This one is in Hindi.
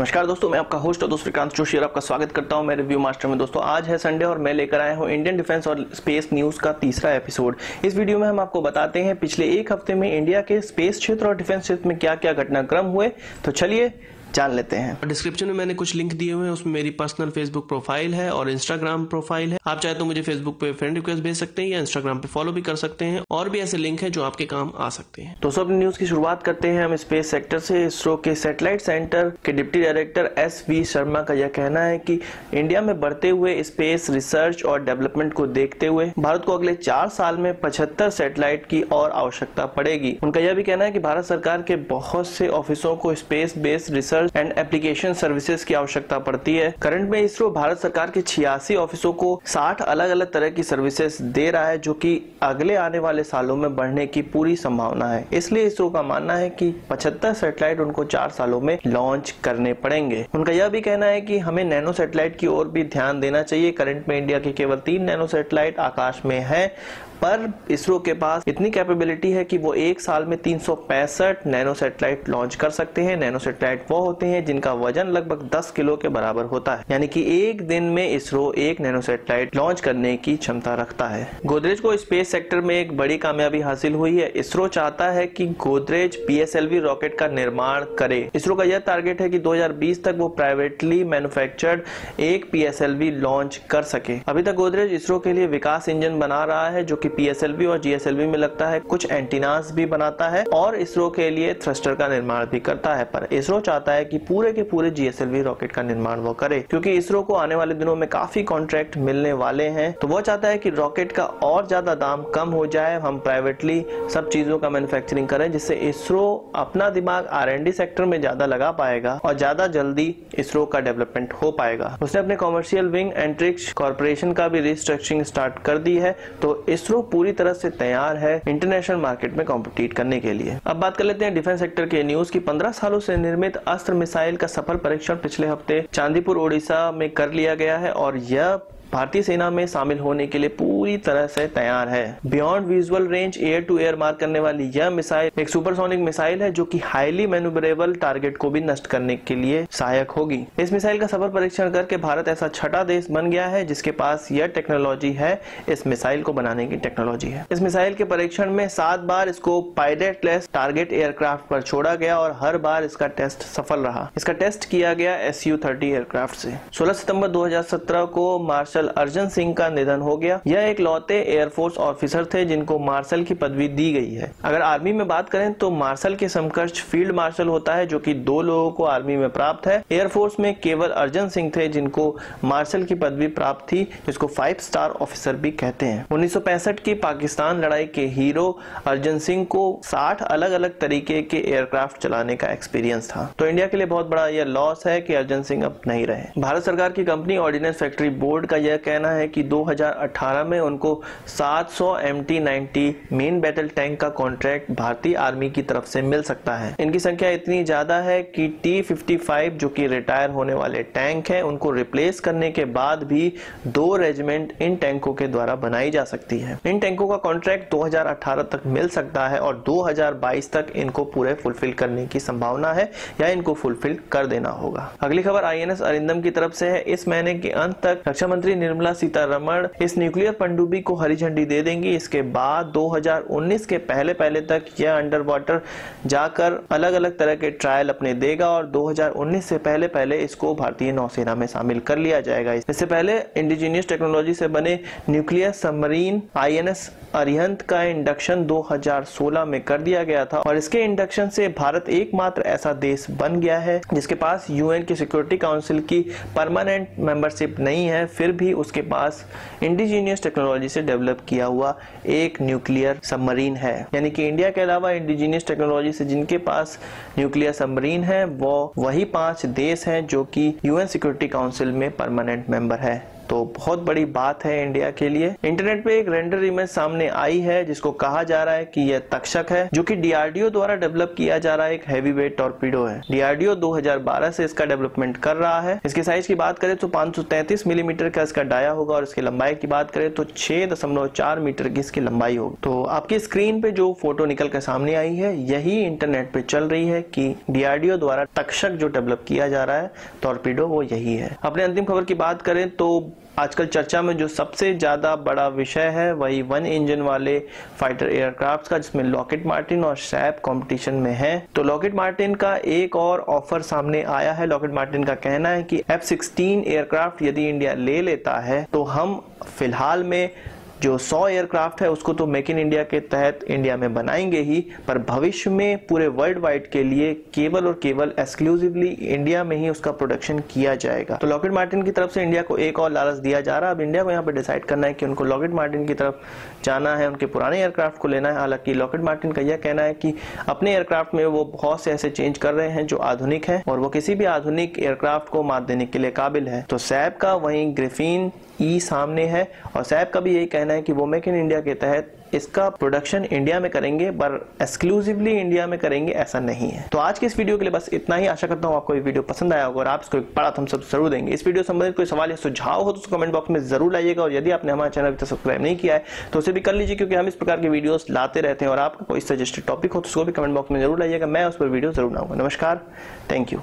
नमस्कार दोस्तों, मैं आपका होस्ट और दोस्त श्रीकांत जोशी और आपका स्वागत करता हूं मेरे रिव्यू मास्टर में। दोस्तों आज है संडे और मैं लेकर आया हूं इंडियन डिफेंस और स्पेस न्यूज का तीसरा एपिसोड। इस वीडियो में हम आपको बताते हैं पिछले एक हफ्ते में इंडिया के स्पेस क्षेत्र और डिफेंस क्षेत्र में क्या क्या घटनाक्रम हुए। तो चलिए जान लेते हैं। डिस्क्रिप्शन में मैंने कुछ लिंक दिए हुए हैं, उसमें मेरी पर्सनल फेसबुक प्रोफाइल है और इंस्टाग्राम प्रोफाइल है। आप चाहे तो मुझे फेसबुक पे फ्रेंड रिक्वेस्ट भेज सकते हैं या इंस्टाग्राम पे फॉलो भी कर सकते हैं। और भी ऐसे लिंक है जो आपके काम आ सकते हैं। दोस्तों अपनी न्यूज की शुरुआत करते हैं हम स्पेस सेक्टर से। इसरो के सैटेलाइट सेंटर के डिप्टी डायरेक्टर SV शर्मा का यह कहना है कि इंडिया में बढ़ते हुए स्पेस रिसर्च और डेवलपमेंट को देखते हुए भारत को अगले 4 साल में 75 सैटेलाइट की और आवश्यकता पड़ेगी। उनका यह भी कहना है कि भारत सरकार के बहुत से ऑफिसों को space based research and application services की आवश्यकता पड़ती है। करंट में इसरो भारत सरकार के 86 ऑफिसों को 60 अलग अलग तरह की सर्विसेज दे रहा है, जो कि अगले आने वाले सालों में बढ़ने की पूरी संभावना है। इसलिए इसरो का मानना है कि 75 सैटेलाइट उनको 4 सालों में लॉन्च करने पड़ेंगे। उनका यह भी कहना है कि हमें नैनो सैटेलाइट की ओर भी ध्यान देना चाहिए। करंट में इंडिया के केवल 3 नैनो सैटेलाइट आकाश में है, पर इसरो के पास इतनी कैपेबिलिटी है कि वो एक साल में 365 नैनो सैटेलाइट लॉन्च कर सकते हैं। नैनो सैटेलाइट वो होते हैं जिनका वजन लगभग 10 किलो के बराबर होता है, यानी कि एक दिन में इसरो एक नैनो सैटेलाइट लॉन्च करने की क्षमता रखता है। गोदरेज को स्पेस सेक्टर में एक बड़ी कामयाबी हासिल हुई है। इसरो चाहता है कि गोदरेज PSLV रॉकेट का निर्माण करे। इसरो का यह टारगेट है कि 2020 तक वो प्राइवेटली मैन्युफैक्चर्ड एक PSLV लॉन्च कर सके। अभी तक गोदरेज इसरो के लिए विकास इंजन बना रहा है, जो कि PSLV और GSLV में लगता है। कुछ एंटीनास भी बनाता है और इसरो के लिए थ्रस्टर का निर्माण भी करता है। पर इसरो चाहता है कि पूरे के पूरे GSLV रॉकेट का निर्माण वो करे, क्योंकि इसरो को आने वाले दिनों में काफी कॉन्ट्रैक्ट मिलने वाले हैं। तो वो चाहता है कि रॉकेट का और ज्यादा दाम कम हो जाए, हम प्राइवेटली सब चीजों का मैन्युफैक्चरिंग करें, जिससे इसरो अपना दिमाग R&D सेक्टर में ज्यादा लगा पाएगा और ज्यादा जल्दी इसरो का डेवलपमेंट हो पाएगा। उसने अपने कॉमर्शियल विंग एंट्रिक्स कॉर्पोरेशन का भी रिस्ट्रक्चरिंग स्टार्ट कर दी है। तो इसरो पूरी तरह से तैयार है इंटरनेशनल मार्केट में कॉम्पिटिट करने के लिए। अब बात कर लेते हैं डिफेंस सेक्टर के न्यूज की। 15 सालों से निर्मित अस्त्र मिसाइल का सफल परीक्षण पिछले हफ्ते चांदीपुर ओडिशा में कर लिया गया है और यह भारतीय सेना में शामिल होने के लिए पूरी तरह से तैयार है। Beyond visual range air to air मार करने वाली यह मिसाइल एक सुपरसोनिक मिसाइल है, जो कि हाईली मैन्यूवरेबल टारगेट को भी नष्ट करने के लिए सहायक होगी। इस मिसाइल का सफल परीक्षण करके भारत ऐसा छठा देश बन गया है जिसके पास यह टेक्नोलॉजी है। इस मिसाइल को बनाने की टेक्नोलॉजी है। इस मिसाइल के परीक्षण में 7 बार इसको पायलटलेस टारगेट एयरक्राफ्ट पर छोड़ा गया और हर बार इसका टेस्ट सफल रहा। इसका टेस्ट किया गया Su-30 एयरक्राफ्ट से। 16 सितंबर 2017 को मार्शल अर्जन सिंह का निधन हो गया। यह एक लौते एयरफोर्स ऑफिसर थे जिनको मार्शल की पदवी दी गई है। अगर आर्मी में बात करें तो मार्शल के समकक्ष फील्ड मार्शल होता है, जो कि 2 लोगों को आर्मी में प्राप्त है। एयरफोर्स में केवल अर्जन सिंह थे जिनको मार्शल की पदवी प्राप्त थी, जिसको 5 स्टार ऑफिसर भी कहते हैं। 1965 की पाकिस्तान लड़ाई के हीरो अर्जन सिंह को 60 अलग अलग तरीके के एयरक्राफ्ट चलाने का एक्सपीरियंस था। तो इंडिया के लिए बहुत बड़ा यह लॉस है कि अर्जन सिंह अब नहीं रहे। भारत सरकार की कंपनी ऑर्डिनेंस फैक्ट्री बोर्ड का यह कहना है कि 2018 में उनको 700 MT-90 मेन बैटल टैंक का कॉन्ट्रैक्ट भारतीय आर्मी की तरफ से मिल सकता है। इनकी संख्या इतनी ज्यादा है कि T-55 जो कि रिटायर होने वाले टैंक है, उनको रिप्लेस करने के बाद भी 2 रेजिमेंट इन टैंकों के द्वारा बनाई जा सकती है। इन टैंकों का कॉन्ट्रैक्ट 2018 तक मिल सकता है और 2022 तक इनको पूरे फुलफिल करने की संभावना है या इनको फुलफिल कर देना होगा। अगली खबर INS अरिंदम की तरफ से है। इस महीने के अंत तक रक्षा मंत्री निर्मला सीतारमण इस न्यूक्लियर पनडुब्बी को हरी झंडी दे देंगी। इसके बाद 2019 के पहले तक यह अंडर वाटर जाकर अलग अलग तरह के ट्रायल अपने देगा और 2019 से पहले इसको भारतीय नौसेना में शामिल कर लिया जाएगा। इससे पहले इंडिजीनियस टेक्नोलॉजी से बने न्यूक्लियर सबमरीन INS अरिहंत का इंडक्शन 2016 में कर दिया गया था और इसके इंडक्शन से भारत एकमात्र ऐसा देश बन गया है जिसके पास UN की सिक्योरिटी काउंसिल की परमानेंट मेंबरशिप नहीं है, फिर भी उसके पास इंडिजीनियस टेक्नोलॉजी से डेवलप किया हुआ एक न्यूक्लियर सबमरीन है। यानी कि इंडिया के अलावा इंडिजीनियस टेक्नोलॉजी से जिनके पास न्यूक्लियर सबमरीन है वो वही 5 देश हैं जो कि UN सिक्योरिटी काउंसिल में परमानेंट मेंबर है। तो बहुत बड़ी बात है इंडिया के लिए। इंटरनेट पे एक रेंडर इमेज सामने आई है जिसको कहा जा रहा है कि यह तक्षक है, जो कि डीआरडीओ द्वारा डेवलप किया जा रहा है एक हैवी वेट टॉर्पीडो है। डीआरडीओ 2012 से इसका डेवलपमेंट कर रहा है। इसके साइज की बात करें तो 533 मिलीमीटर का इसका डाया होगा और इसकी लंबाई की बात करें तो 6.4 मीटर की इसकी लंबाई होगी। तो आपकी स्क्रीन पे जो फोटो निकल कर सामने आई है यही इंटरनेट पे चल रही है कि डीआरडीओ द्वारा तक्षक जो डेवलप किया जा रहा है टॉर्पीडो वो यही है। अपने अंतिम खबर की बात करें तो आजकल चर्चा में जो सबसे ज्यादा बड़ा विषय है वही 1 इंजन वाले फाइटर एयरक्राफ्ट का, जिसमें लॉकहीड मार्टिन और सैप कंपटीशन में है। तो लॉकहीड मार्टिन का एक और ऑफर सामने आया है। लॉकहीड मार्टिन का कहना है कि F-16 एयरक्राफ्ट यदि इंडिया ले लेता है तो हम फिलहाल में जो 100 एयरक्राफ्ट है उसको तो मेक इन इंडिया के तहत इंडिया में बनाएंगे ही, पर भविष्य में पूरे वर्ल्ड वाइड के लिए केवल और केवल एक्सक्लूसिवली इंडिया में ही उसका प्रोडक्शन किया जाएगा। तो लॉकहीड मार्टिन की तरफ से इंडिया को एक और लालच दिया जा रहा है। अब इंडिया को यहाँ पर डिसाइड करना है कि उनको लॉकहीड मार्टिन की तरफ जाना है, उनके पुराने एयरक्राफ्ट को लेना है। हालांकि लॉकहीड मार्टिन का यह कहना है कि अपने एयरक्राफ्ट में वो बहुत से ऐसे चेंज कर रहे हैं जो आधुनिक है और वो किसी भी आधुनिक एयरक्राफ्ट को मात देने के लिए काबिल है। तो सैप का वहीं ग्रिफिन ई सामने है और सैप का भी यही कहना है कि वो मेक इन इंडिया के तहत इसका प्रोडक्शन इंडिया में करेंगे, पर एक्सक्लूसिवली इंडिया में करेंगे ऐसा नहीं है। तो आज के इस वीडियो के लिए बस इतना ही। आशा करता हूँ आपको ये वीडियो पसंद आया होगा और आप इसको एक बड़ा थम्स अप जरूर देंगे। इस वीडियो संबंधित कोई सवाल या सुझाव हो तो कमेंट बॉक्स में जरूर लाइएगा और यदि आपने हमारा चैनल अभी तक सब्सक्राइब नहीं किया है तो उसे भी कर लीजिए, क्योंकि हम इस प्रकार के वीडियोस लाते रहते हैं और आपका कोई सजेस्टेड टॉपिक हो तो उसको भी कमेंट बॉक्स में जरूर लाइएगा, मैं उस पर वीडियो जरूर बनाऊंगा। नमस्कार, थैंक यू।